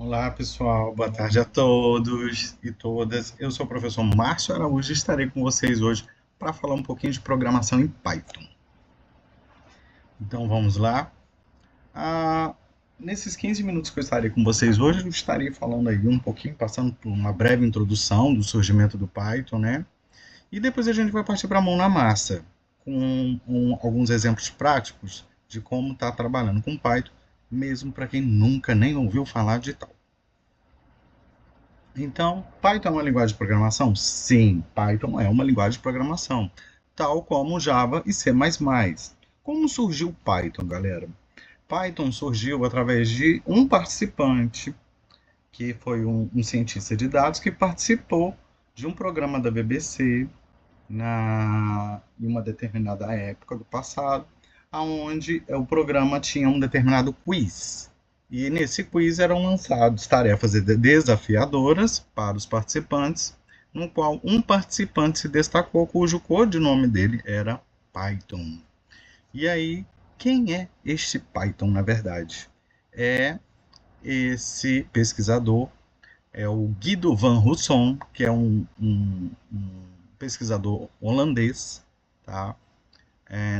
Olá, pessoal. Boa tarde a todos e todas. Eu sou o professor Márcio Araújo e estarei com vocês hoje para falar um pouquinho de programação em Python. Então, vamos lá. Nesses 15 minutos que eu estarei com vocês hoje, eu estarei falando aí um pouquinho, passando por uma breve introdução do surgimento do Python, né? E depois a gente vai partir para a mão na massa, com alguns exemplos práticos de como está trabalhando com Python, mesmo para quem nunca nem ouviu falar de tal. Então, Python é uma linguagem de programação? Sim, Python é uma linguagem de programação, tal como Java e C++. Como surgiu o Python, galera? Python surgiu através de um participante, que foi um cientista de dados, que participou de um programa da BBC em uma determinada época do passado, onde o programa tinha um determinado quiz. E nesse quiz eram lançadas tarefas desafiadoras para os participantes, no qual um participante se destacou, cujo codinome dele era Python. E aí, quem é este Python, na verdade? É esse pesquisador, é o Guido van Rossum, que é um pesquisador holandês, tá?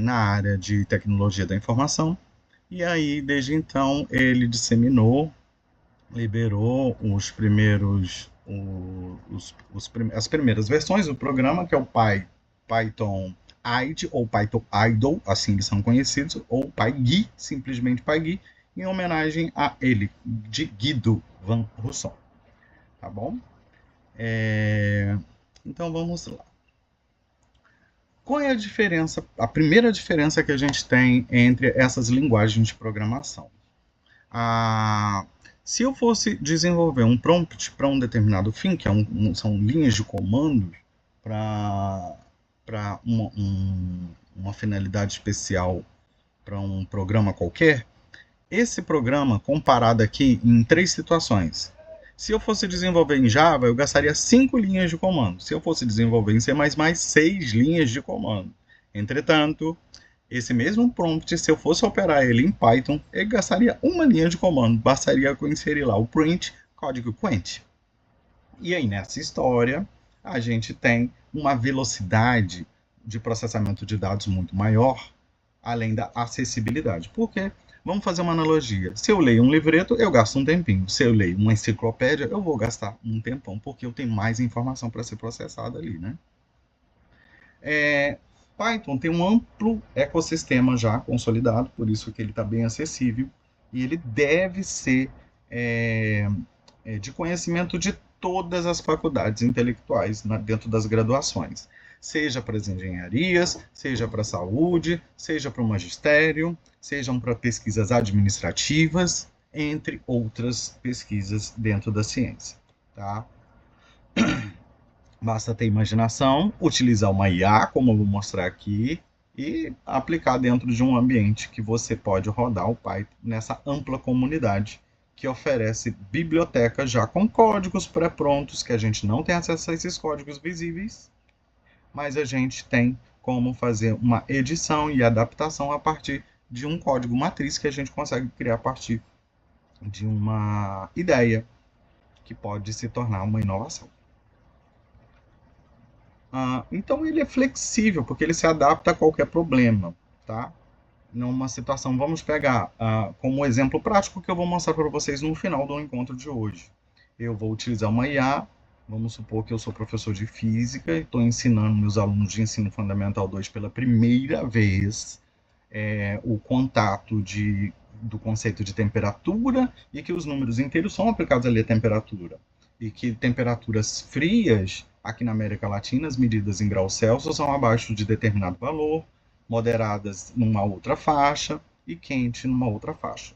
Na área de tecnologia da informação. E aí, desde então, ele disseminou, liberou os primeiros, as primeiras versões do programa, que é o Python IDE ou Python Idle, assim eles são conhecidos, ou PyGui, simplesmente PyGui, em homenagem a ele, de Guido van Rossum. Tá bom? Então vamos lá. Qual é a diferença, a primeira diferença que a gente tem entre essas linguagens de programação? Se eu fosse desenvolver um prompt para um determinado fim, que são linhas de comando para uma finalidade especial para um programa qualquer, esse programa, comparado aqui em três situações. Se eu fosse desenvolver em Java, eu gastaria 5 linhas de comando. Se eu fosse desenvolver em C++, 6 linhas de comando. Entretanto, esse mesmo prompt, se eu fosse operar ele em Python, ele gastaria uma linha de comando. Bastaria eu inserir lá o print, código quent. E aí, nessa história, a gente tem uma velocidade de processamento de dados muito maior, além da acessibilidade. Por quê? Vamos fazer uma analogia. Se eu leio um livreto, eu gasto um tempinho. Se eu leio uma enciclopédia, eu vou gastar um tempão, porque eu tenho mais informação para ser processada ali, né? Python tem um amplo ecossistema já consolidado, por isso que ele está bem acessível, e ele deve ser de conhecimento de todas as faculdades intelectuais dentro das graduações, seja para as engenharias, seja para a saúde, seja para o magistério, sejam para pesquisas administrativas, entre outras pesquisas dentro da ciência. Tá? Basta ter imaginação, utilizar uma IA, como eu vou mostrar aqui, e aplicar dentro de um ambiente que você pode rodar o Python nessa ampla comunidade que oferece bibliotecas já com códigos pré-prontos, que a gente não tem acesso a esses códigos visíveis, mas a gente tem como fazer uma edição e adaptação a partir de um código matriz que a gente consegue criar a partir de uma ideia que pode se tornar uma inovação. Então ele é flexível, porque ele se adapta a qualquer problema, tá? Numa situação, vamos pegar como exemplo prático que eu vou mostrar para vocês no final do encontro de hoje. Eu vou utilizar uma IA, vamos supor que eu sou professor de física e estou ensinando meus alunos de ensino fundamental 2 pela primeira vez o contato do conceito de temperatura e que os números inteiros são aplicados ali à temperatura. E que temperaturas frias, aqui na América Latina, as medidas em graus Celsius são abaixo de determinado valor, moderadas numa outra faixa e quente numa outra faixa.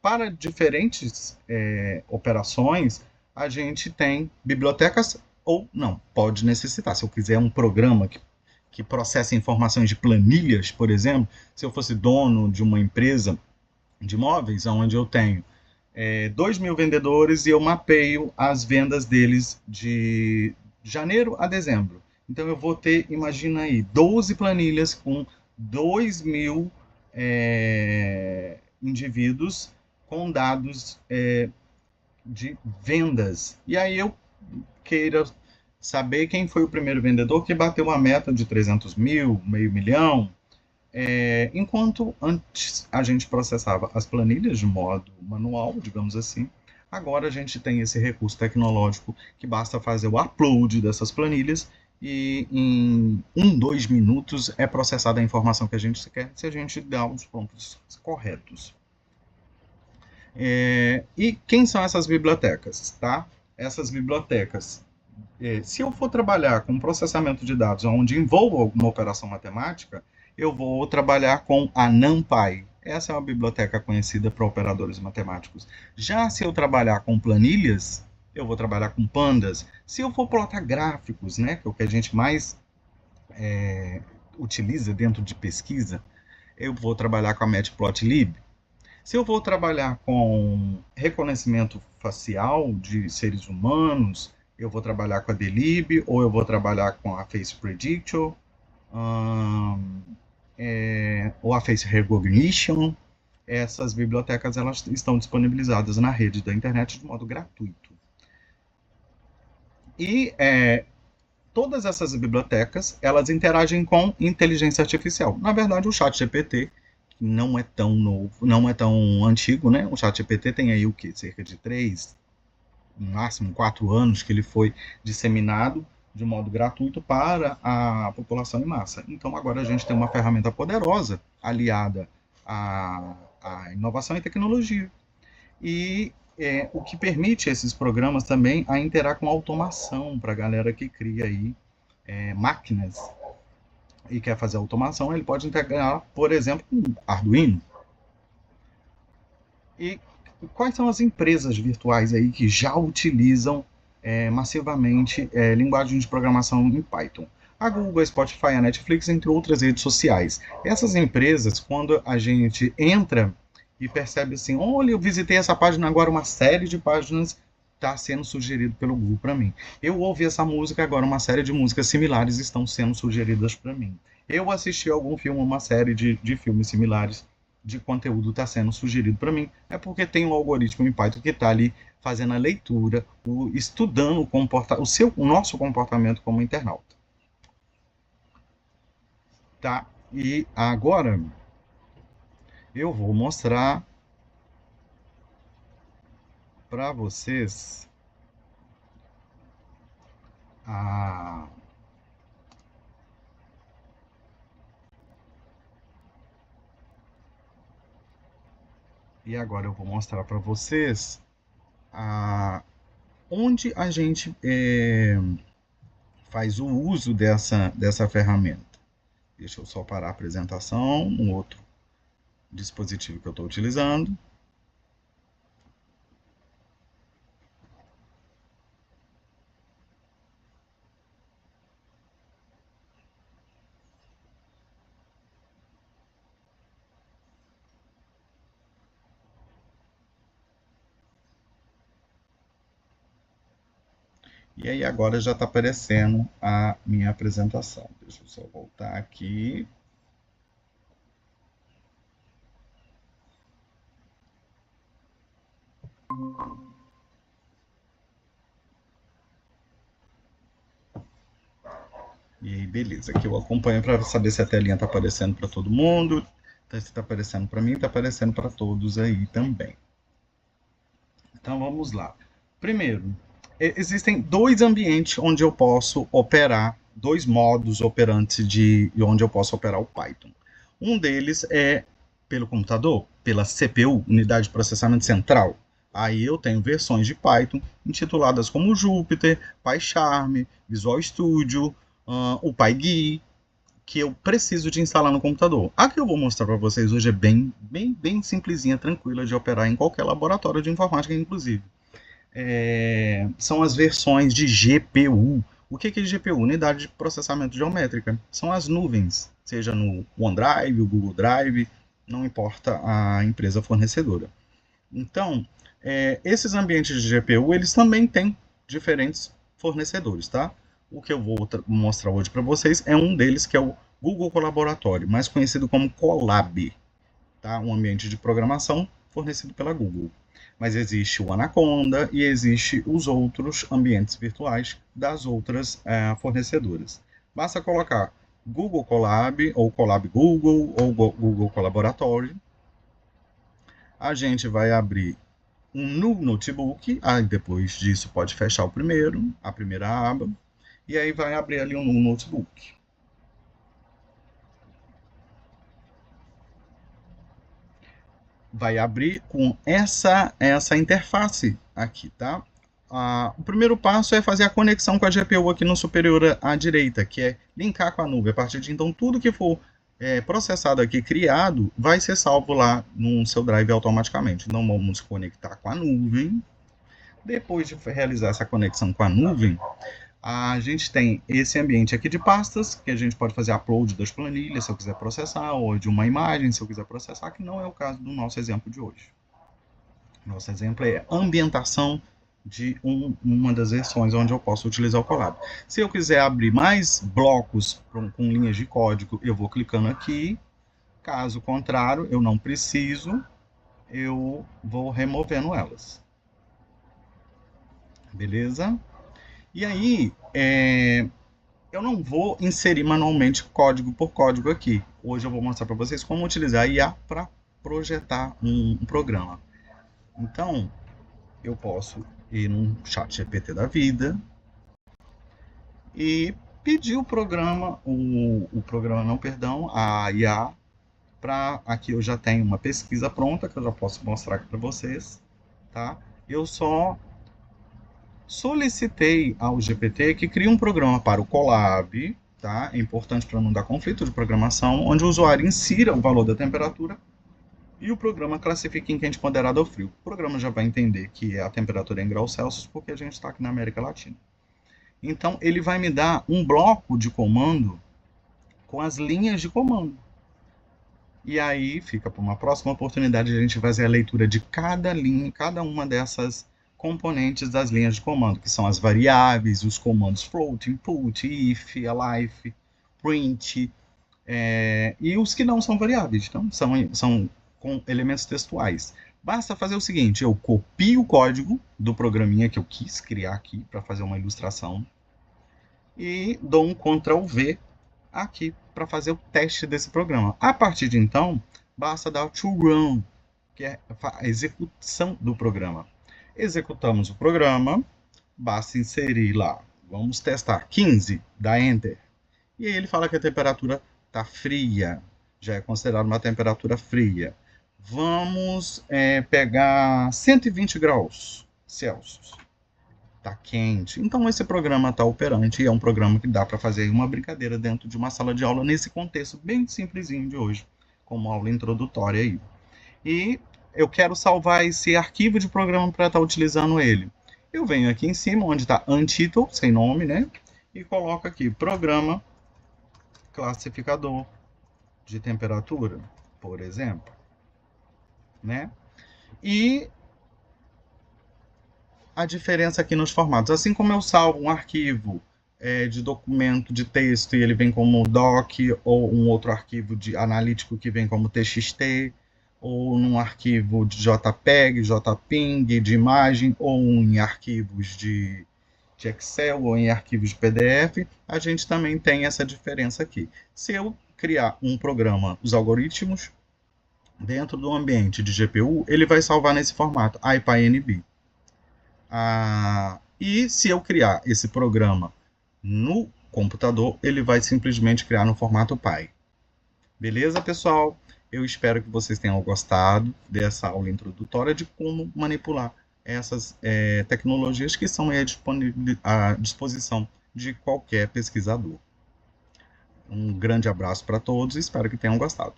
Para diferentes operações, a gente tem bibliotecas ou não, pode necessitar. Se eu quiser um programa que processa informações de planilhas, por exemplo, se eu fosse dono de uma empresa de móveis, onde eu tenho 2.000 vendedores e eu mapeio as vendas deles de janeiro a dezembro. Então eu vou ter, imagina aí, 12 planilhas com 2.000 indivíduos com dados de vendas. E aí eu queira saber quem foi o primeiro vendedor que bateu a meta de 300 mil, meio milhão. Enquanto antes a gente processava as planilhas de modo manual, digamos assim, agora a gente tem esse recurso tecnológico que basta fazer o upload dessas planilhas e em 2 minutos é processada a informação que a gente quer se a gente dá os prompts corretos. E quem são essas bibliotecas? Tá? Essas bibliotecas, se eu for trabalhar com processamento de dados onde envolva alguma operação matemática, eu vou trabalhar com a NumPy. Essa é uma biblioteca conhecida para operadores matemáticos. Já se eu trabalhar com planilhas, eu vou trabalhar com pandas. Se eu for plotar gráficos, né, que é o que a gente mais utiliza dentro de pesquisa, eu vou trabalhar com a Matplotlib. Se eu vou trabalhar com reconhecimento facial de seres humanos, eu vou trabalhar com a Delib ou eu vou trabalhar com a Face Prediction ou a Face Recognition. Essas bibliotecas elas estão disponibilizadas na rede da internet de modo gratuito. E todas essas bibliotecas elas interagem com inteligência artificial. Na verdade, o ChatGPT não é tão novo, não é tão antigo, né? O ChatGPT tem aí o quê? Cerca de 3, no máximo 4 anos que ele foi disseminado de modo gratuito para a população em massa. Então agora a gente tem uma ferramenta poderosa aliada à inovação e tecnologia. E o que permite esses programas também a interar com automação para a galera que cria aí máquinas e quer fazer automação, ele pode integrar, por exemplo, um Arduino. E quais são as empresas virtuais aí que já utilizam massivamente linguagem de programação em Python? A Google, a Spotify, a Netflix, entre outras redes sociais. Essas empresas, quando a gente entra e percebe assim, olha, eu visitei essa página, agora uma série de páginas está sendo sugerido pelo Google para mim. Eu ouvi essa música, agora uma série de músicas similares estão sendo sugeridas para mim. Eu assisti algum filme, uma série de filmes similares de conteúdo está sendo sugerido para mim. É porque tem um algoritmo em Python que está ali fazendo a leitura, estudando o nosso comportamento como internauta. Tá? E agora eu vou mostrar para vocês e agora eu vou mostrar para vocês onde a gente faz o uso dessa ferramenta. Deixa eu só parar a apresentação, um outro dispositivo que eu estou utilizando. E aí agora já está aparecendo a minha apresentação. Deixa eu só voltar aqui. E aí, beleza. Aqui eu acompanho para saber se a telinha está aparecendo para todo mundo. Se está aparecendo para mim, está aparecendo para todos aí também. Então vamos lá. Primeiro, existem 2 ambientes onde eu posso operar, 2 modos operantes de onde eu posso operar o Python. Um deles é pelo computador, pela CPU, Unidade de Processamento Central. Aí eu tenho versões de Python intituladas como Jupyter, PyCharm, Visual Studio, o PyGui, que eu preciso de instalar no computador. A que eu vou mostrar para vocês hoje é bem simplesinha, tranquila de operar em qualquer laboratório de informática, inclusive. São as versões de GPU. O que é GPU? Unidade de Processamento Geométrica. São as nuvens, seja no OneDrive, o Google Drive, não importa a empresa fornecedora. Então, esses ambientes de GPU, eles também têm diferentes fornecedores, tá? O que eu vou mostrar hoje para vocês é um deles, que é o Google Colaboratório, mais conhecido como Colab, tá? Um ambiente de programação fornecido pela Google. Mas existe o Anaconda e existe os outros ambientes virtuais das outras fornecedoras. Basta colocar Google Colab, ou Colab Google, ou Google Colaboratory. A gente vai abrir um new notebook, aí depois disso pode fechar a primeira aba, e aí vai abrir ali um new notebook. Vai abrir com essa interface aqui, tá? O primeiro passo é fazer a conexão com a GPU aqui no superior à direita, que é linkar com a nuvem. A partir de então, tudo que for processado aqui, criado, vai ser salvo lá no seu drive automaticamente. Então, vamos conectar com a nuvem. Depois de realizar essa conexão com a nuvem, a gente tem esse ambiente aqui de pastas, que a gente pode fazer upload das planilhas, se eu quiser processar, ou de uma imagem, se eu quiser processar, que não é o caso do nosso exemplo de hoje. Nosso exemplo é ambientação de uma das versões onde eu posso utilizar o Colab. Se eu quiser abrir mais blocos com linhas de código, eu vou clicando aqui. Caso contrário, eu não preciso, eu vou removendo elas. Beleza? E aí, eu não vou inserir manualmente código por código aqui. Hoje eu vou mostrar para vocês como utilizar a IA para projetar um programa. Então, eu posso ir num chat GPT da vida e pedir o programa, a IA, aqui eu já tenho uma pesquisa pronta, que eu já posso mostrar aqui para vocês, tá? Eu só solicitei ao GPT que crie um programa para o Colab, tá? É importante para não dar conflito de programação, onde o usuário insira o valor da temperatura e o programa classifica em quente, moderado ou frio. O programa já vai entender que a temperatura é em graus Celsius, porque a gente está aqui na América Latina. Então, ele vai me dar um bloco de comando com as linhas de comando. E aí, fica para uma próxima oportunidade a gente fazer a leitura de cada linha, cada uma dessas componentes das linhas de comando, que são as variáveis, os comandos float, input, if, elif, print, e os que não são variáveis, então são com elementos textuais. Basta fazer o seguinte, eu copio o código do programinha que eu quis criar aqui para fazer uma ilustração e dou um Ctrl V aqui para fazer o teste desse programa. A partir de então, basta dar o to run, que é a execução do programa. Executamos o programa, basta inserir lá, vamos testar 15, dá Enter. E aí ele fala que a temperatura está fria, já é considerado uma temperatura fria. Vamos pegar 120 graus Celsius. Está quente. Então esse programa está operante e é um programa que dá para fazer uma brincadeira dentro de uma sala de aula nesse contexto bem simplesinho de hoje, como aula introdutória aí. E eu quero salvar esse arquivo de programa para estar utilizando ele. Eu venho aqui em cima, onde está untitled, sem nome, né? E coloco aqui programa classificador de temperatura, por exemplo, né? E a diferença aqui nos formatos, assim como eu salvo um arquivo de documento de texto e ele vem como doc, ou um outro arquivo de analítico que vem como txt, ou num arquivo de JPEG, JPEG, de imagem, ou em arquivos de Excel, ou em arquivos de PDF, a gente também tem essa diferença aqui. Se eu criar um programa, os algoritmos, dentro do ambiente de GPU, ele vai salvar nesse formato, IPyNB. E se eu criar esse programa no computador, ele vai simplesmente criar no formato Py. Beleza, pessoal? Eu espero que vocês tenham gostado dessa aula introdutória de como manipular essas tecnologias que são à disposição de qualquer pesquisador. Um grande abraço para todos e espero que tenham gostado.